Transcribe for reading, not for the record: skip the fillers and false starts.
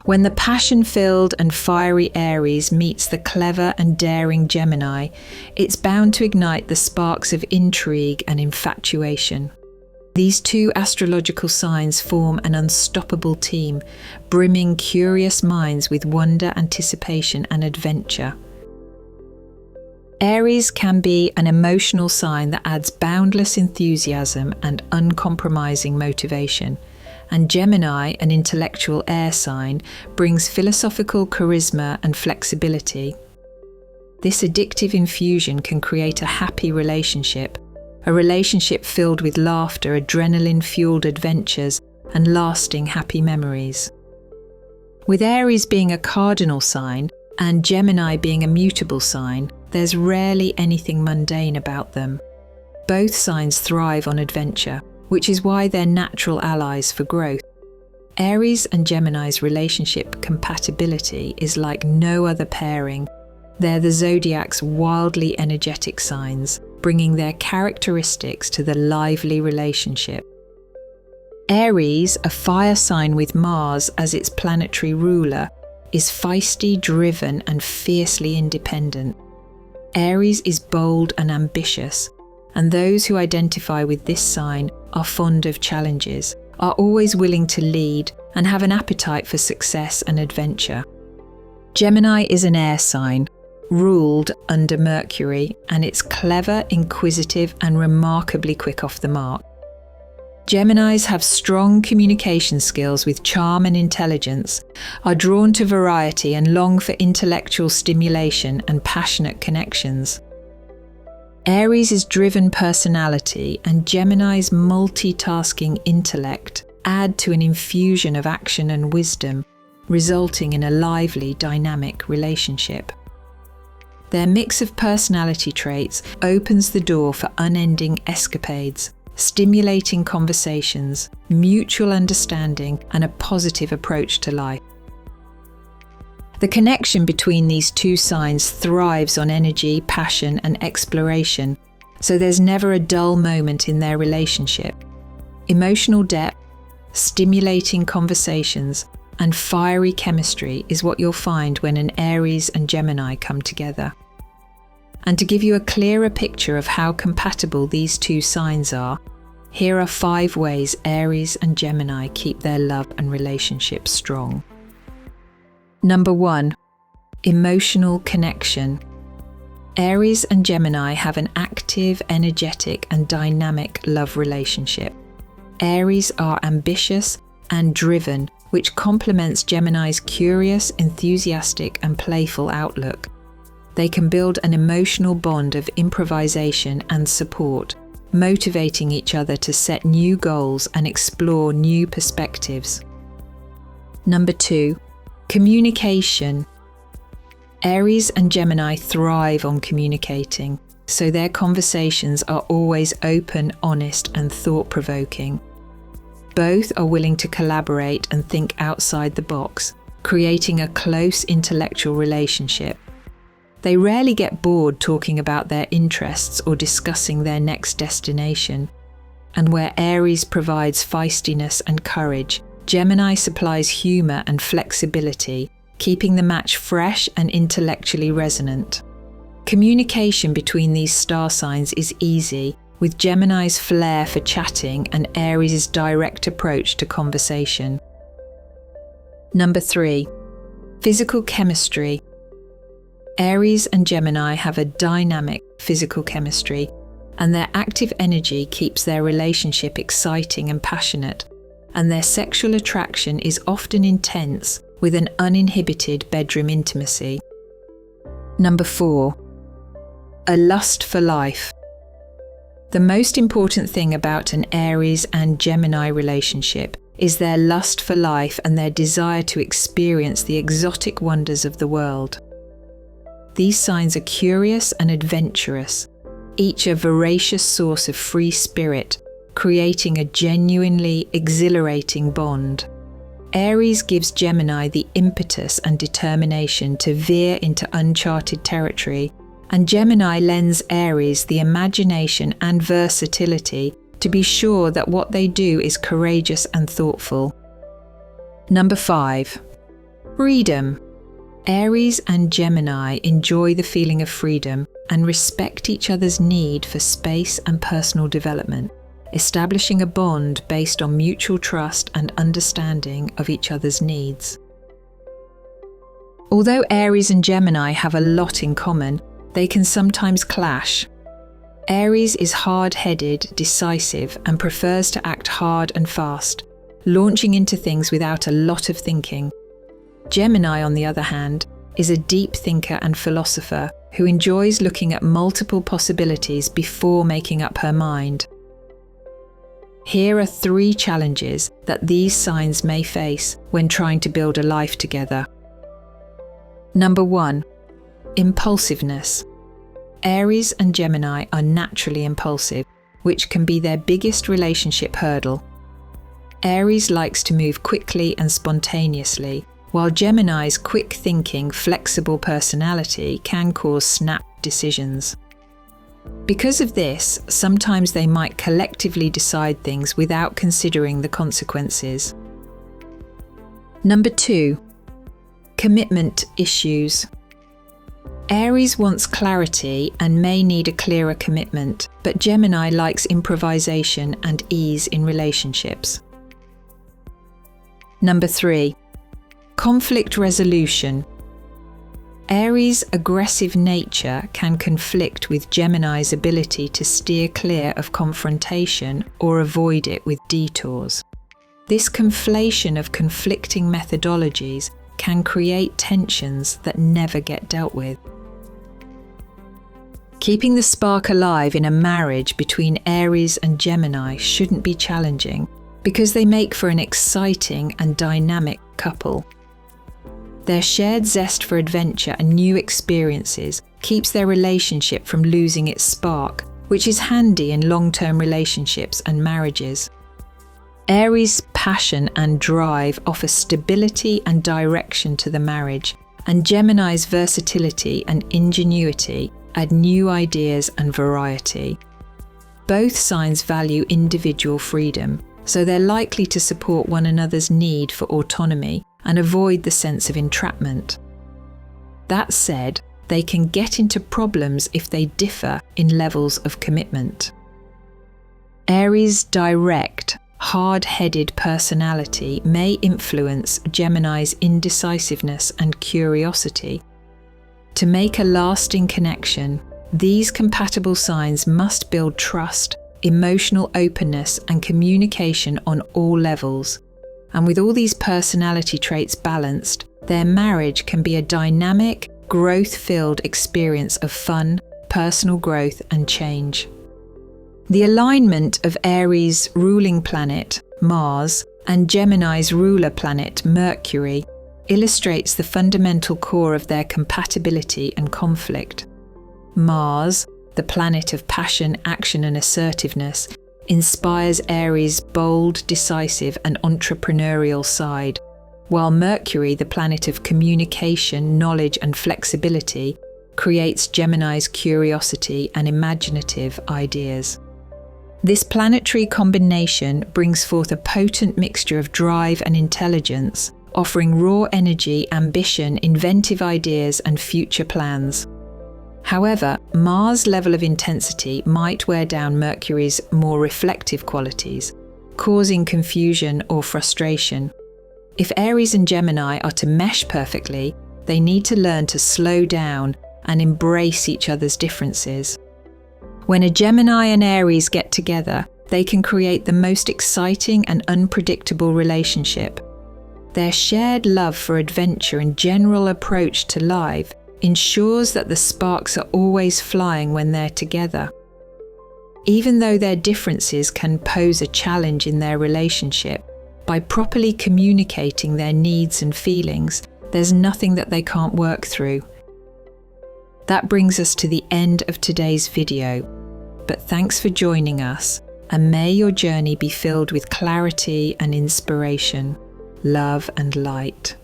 When the passion-filled and fiery Aries meets the clever and daring Gemini, it's bound to ignite the sparks of intrigue and infatuation. These two astrological signs form an unstoppable team, brimming curious minds with wonder, anticipation, and adventure. Aries can be an emotional sign that adds boundless enthusiasm and uncompromising motivation, and Gemini, an intellectual air sign, brings philosophical charisma and flexibility. This addictive infusion can create a happy relationship, a relationship filled with laughter, adrenaline-fueled adventures, and lasting happy memories. With Aries being a cardinal sign and Gemini being a mutable sign, there's rarely anything mundane about them. Both signs thrive on adventure, which is why they're natural allies for growth. Aries and Gemini's relationship compatibility is like no other pairing. They're the zodiac's wildly energetic signs, bringing their characteristics to the lively relationship. Aries, a fire sign with Mars as its planetary ruler, is feisty, driven, and fiercely independent. Aries is bold and ambitious, and those who identify with this sign are fond of challenges, are always willing to lead, and have an appetite for success and adventure. Gemini is an air sign, ruled under Mercury, and it's clever, inquisitive, and remarkably quick off the mark. Geminis have strong communication skills with charm and intelligence, are drawn to variety and long for intellectual stimulation and passionate connections. Aries' driven personality and Gemini's multitasking intellect add to an infusion of action and wisdom, resulting in a lively, dynamic relationship. Their mix of personality traits opens the door for unending escapades, stimulating conversations, mutual understanding, and a positive approach to life. The connection between these two signs thrives on energy, passion, and exploration, so there's never a dull moment in their relationship. Emotional depth, stimulating conversations, and fiery chemistry is what you'll find when an Aries and Gemini come together. And to give you a clearer picture of how compatible these two signs are, here are 5 ways Aries and Gemini keep their love and relationship strong. Number 1. Emotional connection. Aries and Gemini have an active, energetic, and dynamic love relationship. Aries are ambitious and driven, which complements Gemini's curious, enthusiastic, and playful outlook. They can build an emotional bond of improvisation and support, motivating each other to set new goals and explore new perspectives. Number 2. Communication. Aries and Gemini thrive on communicating, so their conversations are always open, honest, and thought-provoking. Both are willing to collaborate and think outside the box, creating a close intellectual relationship. They rarely get bored talking about their interests or discussing their next destination. And where Aries provides feistiness and courage, Gemini supplies humour and flexibility, keeping the match fresh and intellectually resonant. Communication between these star signs is easy, with Gemini's flair for chatting and Aries' direct approach to conversation. Number 3. Physical chemistry. Aries and Gemini have a dynamic physical chemistry, and their active energy keeps their relationship exciting and passionate, and their sexual attraction is often intense, with an uninhibited bedroom intimacy. Number 4. A lust for life. The most important thing about an Aries and Gemini relationship is their lust for life and their desire to experience the exotic wonders of the world. These signs are curious and adventurous, each a voracious source of free spirit, creating a genuinely exhilarating bond. Aries gives Gemini the impetus and determination to veer into uncharted territory, and Gemini lends Aries the imagination and versatility to be sure that what they do is courageous and thoughtful. Number 5. Freedom. Aries and Gemini enjoy the feeling of freedom and respect each other's need for space and personal development, establishing a bond based on mutual trust and understanding of each other's needs. Although Aries and Gemini have a lot in common, they can sometimes clash. Aries is hard-headed, decisive, and prefers to act hard and fast, launching into things without a lot of thinking. Gemini, on the other hand, is a deep thinker and philosopher who enjoys looking at multiple possibilities before making up her mind. Here are 3 challenges that these signs may face when trying to build a life together. Number 1. Impulsiveness. Aries and Gemini are naturally impulsive, which can be their biggest relationship hurdle. Aries likes to move quickly and spontaneously, while Gemini's quick-thinking, flexible personality can cause snap decisions. Because of this, sometimes they might collectively decide things without considering the consequences. Number 2. Commitment issues. Aries wants clarity and may need a clearer commitment, but Gemini likes improvisation and ease in relationships. Number 3. Conflict resolution. Aries' aggressive nature can conflict with Gemini's ability to steer clear of confrontation or avoid it with detours. This conflation of conflicting methodologies can create tensions that never get dealt with. Keeping the spark alive in a marriage between Aries and Gemini shouldn't be challenging because they make for an exciting and dynamic couple. Their shared zest for adventure and new experiences keeps their relationship from losing its spark, which is handy in long-term relationships and marriages. Aries' passion and drive offer stability and direction to the marriage, and Gemini's versatility and ingenuity add new ideas and variety. Both signs value individual freedom, so they're likely to support one another's need for autonomy and avoid the sense of entrapment. That said, they can get into problems if they differ in levels of commitment. Aries' direct, hard-headed personality may influence Gemini's indecisiveness and curiosity. To make a lasting connection, these compatible signs must build trust, emotional openness, and communication on all levels. And with all these personality traits balanced, their marriage can be a dynamic, growth-filled experience of fun, personal growth, and change. The alignment of Aries' ruling planet, Mars, and Gemini's ruler planet, Mercury, illustrates the fundamental core of their compatibility and conflict. Mars, the planet of passion, action, and assertiveness, inspires Aries' bold, decisive, and entrepreneurial side, while Mercury, the planet of communication, knowledge, and flexibility, creates Gemini's curiosity and imaginative ideas. This planetary combination brings forth a potent mixture of drive and intelligence, offering raw energy, ambition, inventive ideas, and future plans. However, Mars' level of intensity might wear down Mercury's more reflective qualities, causing confusion or frustration. If Aries and Gemini are to mesh perfectly, they need to learn to slow down and embrace each other's differences. When a Gemini and Aries get together, they can create the most exciting and unpredictable relationship. Their shared love for adventure and general approach to life ensures that the sparks are always flying when they're together. Even though their differences can pose a challenge in their relationship, by properly communicating their needs and feelings, there's nothing that they can't work through. That brings us to the end of today's video, but thanks for joining us, and may your journey be filled with clarity and inspiration, love and light.